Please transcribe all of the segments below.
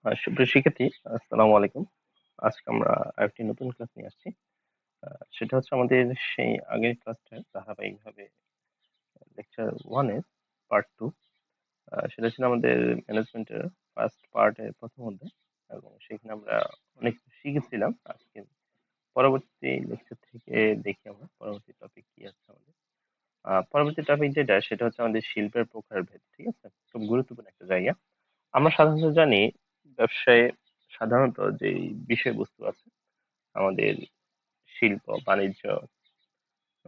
সুপ্রিয় শিক্ষার্থী, আসসালামু আলাইকুম। আজকে আমরা আরেকটি নতুন ক্লাস নিয়ে আসছি। সেটা হচ্ছে আমাদের সেই আগের ক্লাসটার ধারাবাহিকভাবে লেকচার 1 এর পার্ট 2। সেটা ছিল আমাদের ম্যানেজমেন্টের ফার্স্ট পার্টের প্রথম অধ্যায় এবং সেখানে আমরা অনেক কিছু শিখেছিলাম। আজকে পরবর্তী লেকচার থেকে দেখি আমরা পরবর্তী টপিক কি আছে আমাদের। পরবর্তী টপিক যেটা সেটা হচ্ছে আমাদের শিল্পের প্রকারভেদ। ঠিক আছে? খুব গুরুত্বপূর্ণ একটা জায়গা। আমরা সাধারণত জানি ব্যবসায়ে সাধারণত যেই বিষয়বস্তু আছে আমাদের শিল্প, বাণিজ্য,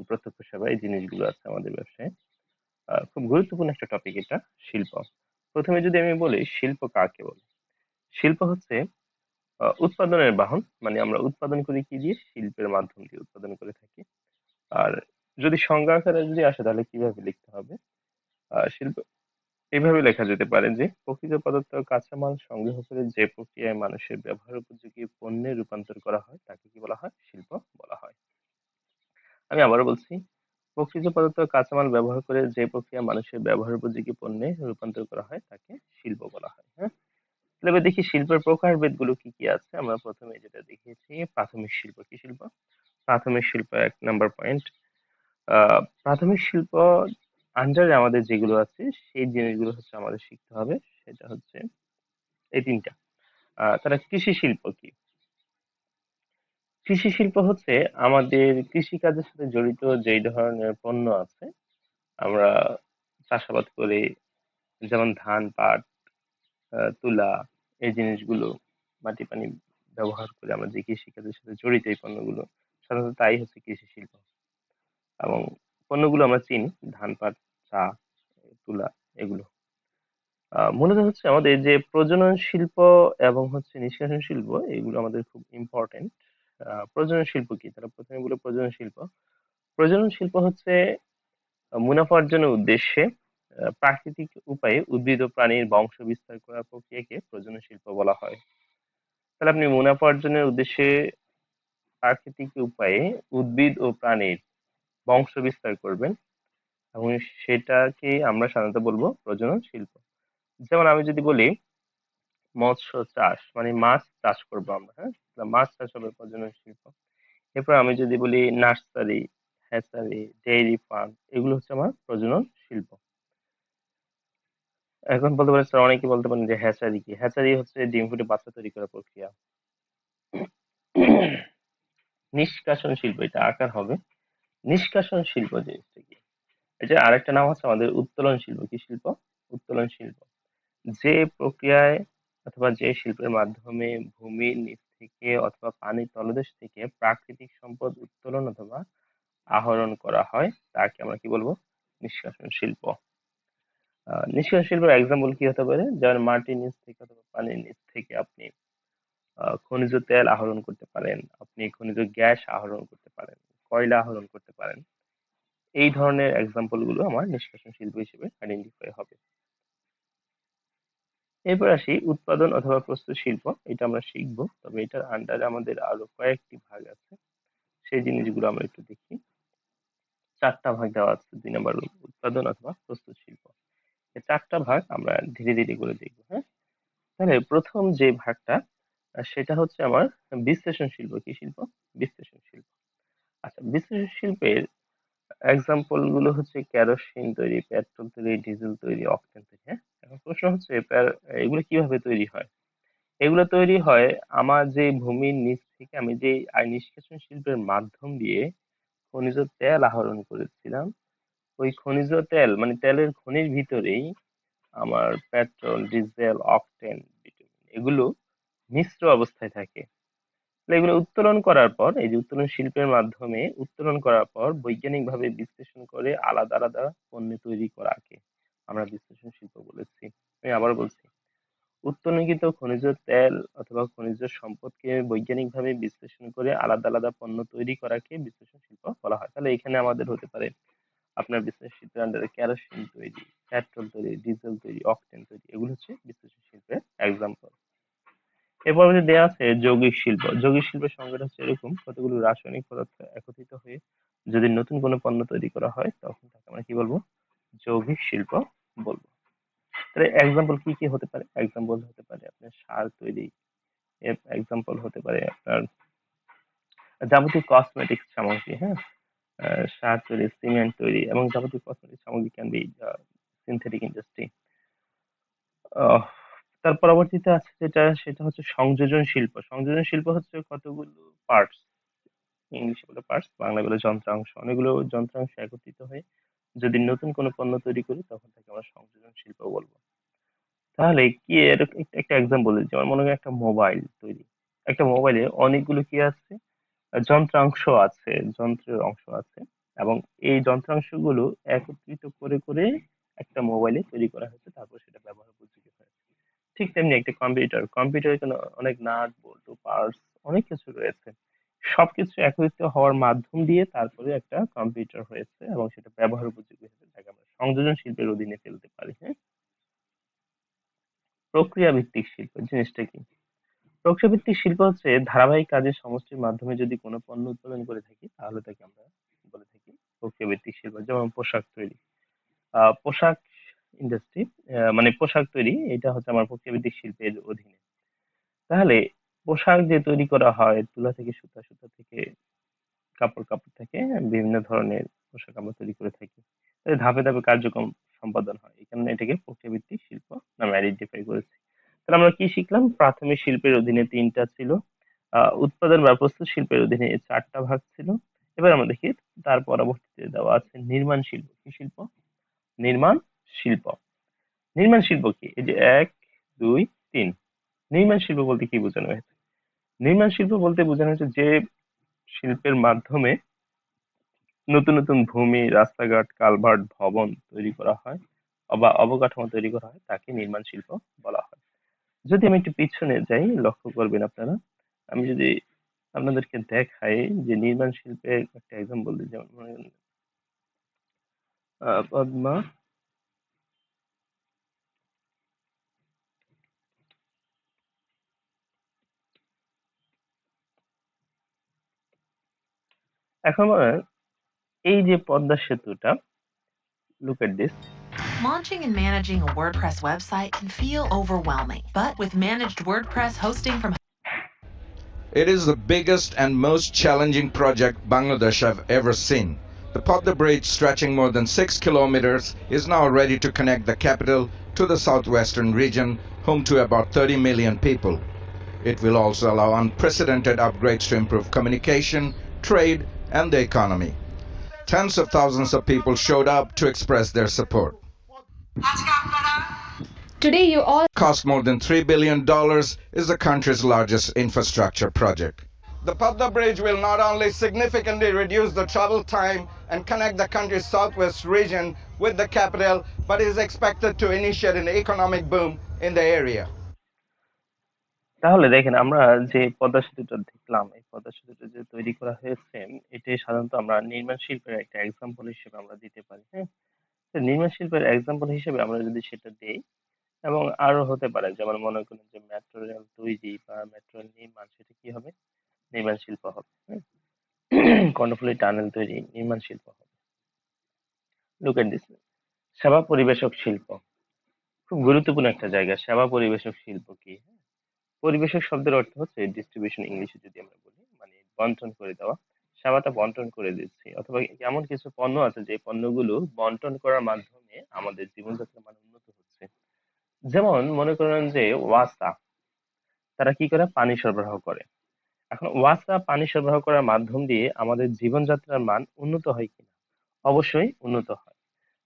প্রত্যক্ষ সেবা এই জিনিসগুলো আছে আমাদের ব্যবসায়। খুব গুরুত্বপূর্ণ একটা টপিক এটা শিল্প। প্রথমে যদি আমি বলি শিল্প কাকে বলে? শিল্প হচ্ছে উৎপাদনের বাহন। মানে আমরা উৎপাদন করি কি দিয়ে? শিল্পের মাধ্যম দিয়ে উৎপাদন করে থাকি। আর যদি সংজ্ঞা আকারে যদি আসে তাহলে কিভাবে লিখতে হবে? শিল্প এভাবে লেখা যেতে পারে যে প্রকৃত পদার্থ ও কাঁচামাল সংগ্রহ করে যে প্রক্রিয়ায় মানুষের ব্যবহার উপযোগী পণ্যে রূপান্তর করা হয় তাকে কি বলা হয়? শিল্প বলা হয়। আমি আবারও বলছি, প্রকৃত পদার্থ ও কাঁচামাল ব্যবহার করে যে প্রক্রিয়া মানুষের ব্যবহার উপযোগী পণ্যে রূপান্তর করা হয় তাকে শিল্প বলা হয়। হ্যাঁ, তাহলে এবার দেখি শিল্পের প্রকারভেদ গুলো কি কি আছে। আমরা প্রথমে যেটা দেখিয়েছি প্রাথমিক শিল্প। কি শিল্প? প্রাথমিক শিল্প 1 নাম্বার পয়েন্ট। প্রাথমিক শিল্প আন্ডারে আমাদের যেগুলো আছে সেই জিনিসগুলো হচ্ছে আমাদের শিখতে হবে। সেটা হচ্ছে এই তিনটা। তাহলে কৃষি শিল্প কি? কৃষি শিল্প হচ্ছে আমাদের কৃষিকাজের সাথে জড়িত যেই ধরনের পণ্য আছে আমরা চাষাবাদ করে, যেমন ধান, পাট, তুলা, এই জিনিসগুলো মাটি পানি ব্যবহার করে আমরা যে কৃষিকাজের সাথে জড়িত এই পণ্যগুলো সাধারণত তাই হচ্ছে কৃষি শিল্প। এবং পণ্যগুলো আমরা চিনি ধান, পাট, চা, তুলা, এগুলো। মূলত হচ্ছে আমাদের যে প্রজনন শিল্প এবং হচ্ছে নিষ্কাশন শিল্প এগুলো আমাদের খুব ইম্পর্টেন্ট। প্রজনন শিল্প কি? তাহলে প্রথমে বলে প্রজনন শিল্প। প্রজনন শিল্প হচ্ছে মুনাফা অর্জনের উদ্দেশ্যে প্রাকৃতিক উপায়ে উদ্ভিদ ও প্রাণীর বংশ বিস্তার করার প্রক্রিয়াকে প্রজনন শিল্প বলা হয়। তাহলে আপনি মুনাফা অর্জনের উদ্দেশ্যে প্রাকৃতিক উপায়ে উদ্ভিদ ও প্রাণীর বংশ বিস্তার করবেন এবং সেটাকে আমরা সাধারণত বলবো প্রজনন শিল্প। যেমন আমি যদি বলি মৎস্য চাষ মানে মাছ চাষ করবো আমরা, হ্যাঁ, তাহলে মাছ চাষ হবে প্রজনন শিল্প। এরপর আমি যদি বলি নার্সারি, হ্যাচারি, ডেইরি ফার্ম, এগুলো হচ্ছে আমার প্রজনন শিল্প। এখন বলতে পারেন স্যার, অনেকে বলতে পারেন যে হ্যাচারি কি? হ্যাচারি হচ্ছে ডিম ফুটে বাচ্চা তৈরি করার প্রক্রিয়া। নিষ্কাশন শিল্প এটা আকার হবে। নিষ্কাশন শিল্প জিনিসটা কি? এটা আরেকটা নাম আছে আমাদের উত্তোলন শিল্প। কি শিল্প? উত্তোলন শিল্প। যে প্রক্রিয়ায় অথবা যে শিল্পের মাধ্যমে ভূমির নিচ থেকে অথবা পানির তলদেশ থেকে প্রাকৃতিক সম্পদ উত্তোলন অথবা আহরণ করা হয় তাকে আমরা কি বলবো? নিষ্কাশন শিল্প। নিষ্কাশন শিল্পের এক্সাম্পল কি হতে পারে? যেমন মাটির নিচ থেকে অথবা পানির নিচ থেকে আপনি খনিজ তেল আহরণ করতে পারেন, আপনি খনিজ গ্যাস আহরণ করতে পারেন, কয়লা আহরণ করতে পারেন। এই ধরনের এক্সাম্পল গুলো আমার নিষ্কাশন শিল্প হিসেবে আইডেন্টিফাই হবে। এরপর আসি উৎপাদন অথবা প্রস্তুত শিল্প। এটা আমরা শিখবো, তবে এটার আন্ডারে আমাদের আরো কয়েকটি ভাগ আছে। সেই জিনিসগুলো আমরা একটু দেখি। 4টা ভাগ দেওয়া আছে। 2 নাম্বার উৎপাদন অথবা প্রস্তুত শিল্প। এই 4টা ভাগ আমরা ধীরে ধীরে করে দেখবো। হ্যাঁ, তাহলে প্রথম যে ভাগটা সেটা হচ্ছে আমার বিশ্লেষণ শিল্প। কি শিল্প? বিশ্লেষণ শিল্প। আচ্ছা, বিশ্লেষণ শিল্পের এক্সাম্পল গুলো হচ্ছে কেরোসিন তৈরি, পেট্রোল তৈরি, ডিজেল তৈরি, অকটেন তৈরি। হ্যাঁ, এখন প্রশ্ন হচ্ছে এগুলো কিভাবে তৈরি হয়? এগুলো তৈরি হয় আমার যে ভূমির নিচ থেকে আমি যে নিষ্কাশন শিল্পের মাধ্যম দিয়ে খনিজ তেল আহরণ করেছিলাম, ওই খনিজ তেল মানে তেলের খনির ভিতরেই আমার পেট্রোল, ডিজেল, অকটেন, বিটুমিন এগুলো মিশ্র অবস্থায় থাকে। তাহলে এগুলো উত্তোলন করার পর, এই যে উত্তোলন শিল্পের মাধ্যমে উত্তোলন করার পর বৈজ্ঞানিক ভাবে বিশ্লেষণ করে আলাদা আলাদা পণ্য তৈরি করাকে আমরা বিশ্লেষণ শিল্প বলেছি। আমি আবার বলছি, উত্তোলনকৃত খনিজ তেল অথবা খনিজ সম্পদকে বৈজ্ঞানিকভাবে বিশ্লেষণ করে আলাদা আলাদা পণ্য তৈরি করাকে বিশ্লেষণ শিল্প বলা হয়। তাহলে এখানে আমাদের হতে পারে আপনার বিশ্লেষণ শিল্পের আন্ডারে কেরোসিন তৈরি, পেট্রোল তৈরি, ডিজেল তৈরি, অকটেন তৈরি, এগুলো হচ্ছে বিশ্লেষণ শিল্পের এক্সাম্পল। এরপর আমাদের দেওয়া আছে যৌগিক শিল্প। যৌগিক শিল্পের সংজ্ঞাটা হচ্ছে এরকম: কতগুলো রাসায়নিক পদার্থ একত্রিত হয়ে যদি নতুন কোনো পণ্য তৈরি করা হয় তখন তাকে আমরা কি বলবো? যৌগিক শিল্প বলবো। তাহলে এক্সাম্পল কি কি হতে পারে? এক্সাম্পল হতে পারে আপনার সার তৈরি, এক্সাম্পল হতে পারে আপনার যাবতীয় কসমেটিক্স সামগ্রী, হ্যাঁ, সার তৈরি, সিমেন্ট তৈরি এবং যাবতীয় কসমেটিক সামগ্রী ক্যান বি সিনথেটিক ইন্ডাস্ট্রি। আহ, তার পরবর্তীতে আছে যেটা, সেটা হচ্ছে সংযোজন শিল্প। সংযোজন শিল্প হচ্ছে কতগুলো পার্টস, ইংলিশে বলে পার্টস, বাংলা বলে যন্ত্রাংশ, অনেকগুলো যন্ত্রাংশ একত্রিত হয়ে যদি নতুন কোনো পণ্য তৈরি করি তখন তাকে আমরা সংযোজন শিল্প বলবো। তাহলে কি এরকম একটা এক্সাম্পল দিই, যেমন মনে করেন একটা মোবাইল তৈরি, একটা মোবাইলে অনেকগুলো কি আছে, যন্ত্রাংশ আছে, যন্ত্রের অংশ আছে, এবং এই যন্ত্রাংশগুলো একত্রিত করে করে একটা মোবাইলে তৈরি করা হয়েছে, তারপর সেটা ব্যবহার উপযোগী হয়েছে। ঠিক তেমনি একটা কম্পিউটার, কম্পিউটারে কোনো অনেক নাট বল্টু পার্টস অনেক কিছু রয়েছে, সবকিছু একত্রিত হওয়ার মাধ্যম দিয়ে তারপরে একটা কম্পিউটার হয়েছে এবং সেটা ব্যবহার উপযোগী হয়েছে, তাকে আমরা সংযোজন শিল্পের অধীনে ফেলতে পারি। হ্যাঁ, প্রক্রিয়া ভিত্তিক শিল্প জিনিসটা কি? প্রক্রিয়া ভিত্তিক শিল্প হচ্ছে ধারাবাহিক কাজের সমষ্টির মাধ্যমে যদি কোনো পণ্য উৎপাদন করে থাকি তাহলে তাকে আমরা বলে থাকি প্রক্রিয়া ভিত্তিক শিল্প। যেমন পোশাক তৈরি, পোশাক ইন্ডাস্ট্রি, মানে পোশাক তৈরি, এটা হচ্ছে আমার প্রক্রিয়া ভিত্তিক শিল্পের অধীনে। তাহলে পোশাক যে তৈরি করা হয় তুলা থেকে সুতা, সুতা থেকে কাপড়, কাপড় থেকে বিভিন্ন ধরনের পোশাক আমরা তৈরি করে থাকি। তাই ধাপে ধাপে কার্যক্রম সম্পাদন হয়, এই কারণে এটাকে প্রক্রিয়া ভিত্তিক শিল্প নামে আইডেন্টিফাই করেছি। তাহলে আমরা কি শিখলাম? প্রাথমিক শিল্পের অধীনে তিনটা ছিল, উৎপাদন বা প্রস্তুত শিল্পের অধীনে চারটা ভাগ ছিল। এবার আমরা দেখি তার পরবর্তীতে দেওয়া আছে নির্মাণ শিল্প। কি শিল্প? নির্মাণ শিল্প। নির্মাণ শিল্প কি? এই যে এক, দুই, তিন। নির্মাণ শিল্প বলতে কি বোঝানো হয়েছে? নির্মাণ শিল্প বলতে বোঝানো হয়েছে যে শিল্পের মাধ্যমে নতুন নতুন ভূমি, রাস্তাঘাট, কালভার্ট, ভবন তৈরি করা হয় বা অবকাঠামো তৈরি করা হয়, তাকে নির্মাণ শিল্প বলা হয়। যদি আমি একটু পিছনে যাই, লক্ষ্য করবেন আপনারা, আমি যদি আপনাদেরকে দেখাই যে নির্মাণ শিল্পের একটা এক্সাম্পল দিই, যেমন মনে করেন, পদ্মা, এখন এই যে পদ্মা সেতুটা, look at this. Launching and managing a WordPress website can feel overwhelming, but with managed WordPress hosting from It is the biggest and most challenging project Bangladesh have ever seen. The Podda Bridge, stretching more than 6 kilometers, is now ready to connect the capital to the southwestern region, home to about 30 million people. It will also allow unprecedented upgrades to improve communication, trade, and the economy. Tens of thousands of people showed up to express their support. Today, you all Cost more than $3 billion, is the country's largest infrastructure project. The Padma Bridge will not only significantly reduce the travel time and connect the country's southwest region with the capital, but is expected to initiate an economic boom in the area. তাহলে দেখেন, আমরা যে পদ্মা সেতুটা দেখলাম, এই পদ্মা সেতুটা যে তৈরি করা হয়েছে, এটি সাধারণত আমরা নির্মাণ শিল্পের একটা এক্সাম্পল হিসেবে আমরা দিতে পারি। হ্যাঁ, তো নির্মাণ শিল্পের এক্সাম্পল হিসেবে আমরা যদি সেটা দেই, এবং আরো হতে পারে, যেমন মনে করেন যে মেট্রো রেল তৈরি বা মেট্রো রেল নির্মাণ, সেটা কি হবে? নির্মাণ শিল্প হবে। হ্যাঁ? কর্ণফুলী টানেল তৈরি নির্মাণ শিল্প হবে। লুক এট দিস, সেবা পরিবেশক শিল্প, খুব গুরুত্বপূর্ণ একটা জায়গা। সেবা পরিবেশক শিল্প কি? পরিবেশক শব্দের অর্থ হচ্ছে ডিস্ট্রিবিউশন, ইংলিশে যদি আমরা বলি, মানে বন্টন করে দেওয়া। সেবাটা বন্টন করে দিচ্ছি, অথবা এমন কিছু পণ্য আছে যে পণ্যগুলো বন্টন করার মাধ্যমে আমাদের জীবনযাত্রার মান উন্নত হচ্ছে। যেমন মনে করেন যে ওয়াসা, তারা কি করে? পানি সরবরাহ করে। এখন ওয়াসা পানি সরবরাহ করার মাধ্যম দিয়ে আমাদের জীবনযাত্রার মান উন্নত হয় কিনা? অবশ্যই উন্নত হয়।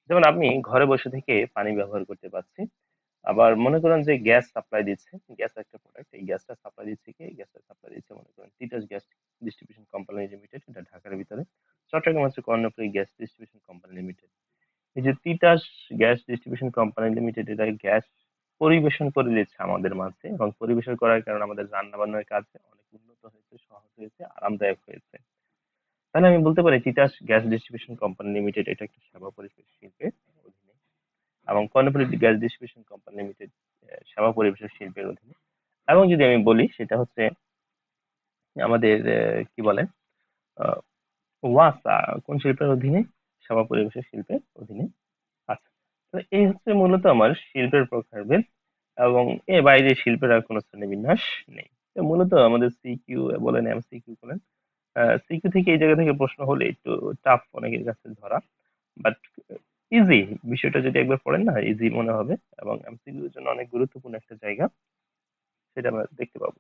যেমন আপনি ঘরে বসে থেকে পানি ব্যবহার করতে পারছি। আবার মনে করেন যে গ্যাস সাপ্লাই দিচ্ছে, গ্যাস একটা প্রোডাক্ট, এই গ্যাসটা সাপ্লাই দিচ্ছে কি? এই গ্যাসটা সাপ্লাই দিচ্ছে মনে করেন Titas gas distribution company limited, এটা ঢাকার ভিতরে। চট্টগ্রাম হচ্ছে Karnaphuli gas distribution company limited. এই যে Titas gas distribution company limited, এটা গ্যাস পরিবেশন করে দিচ্ছে আমাদের মাঝে, এবং পরিবেশন করার কারণে আমাদের রান্না বান্নার কাজ অনেক উন্নত হয়েছে, সহজ হয়েছে, আরামদায়ক হয়েছে। তাহলে আমি বলতে পারি Titas gas distribution company limited এটা একটা সেবা পরিবেশ শিল্পের অধীনে, এবং Karnaphuli gas distribution company limited সেবা পরিবেশ শিল্পের অধীনে। এবং যদি আমি বলি সেটা হচ্ছে আমাদের কি বলে, আহ, ওয়াসা কোন শিল্পের অধীনে? সেবা পরিবেশ শিল্পের অধীনে আছে। তো এই হচ্ছে মূলত আমার শিল্পের প্রকারভেদ, এবং এর বাইরে শিল্পের আর কোনো শ্রেণীবিন্যাস নেই। তো মূলত আমাদের সিকিউ বলেন, এমসিকিউ বলেন, সিকিউ থেকে এই জায়গা থেকে প্রশ্ন হলে একটু টাফ অনেকের কাছে ধরা, বাট ইজি। বিষয়টা যদি একবার পড়েন না, ইজি মনে হবে, এবং এমসিকিউ এর জন্য অনেক গুরুত্বপূর্ণ একটা জায়গা, সেটা আমরা দেখতে পাবো।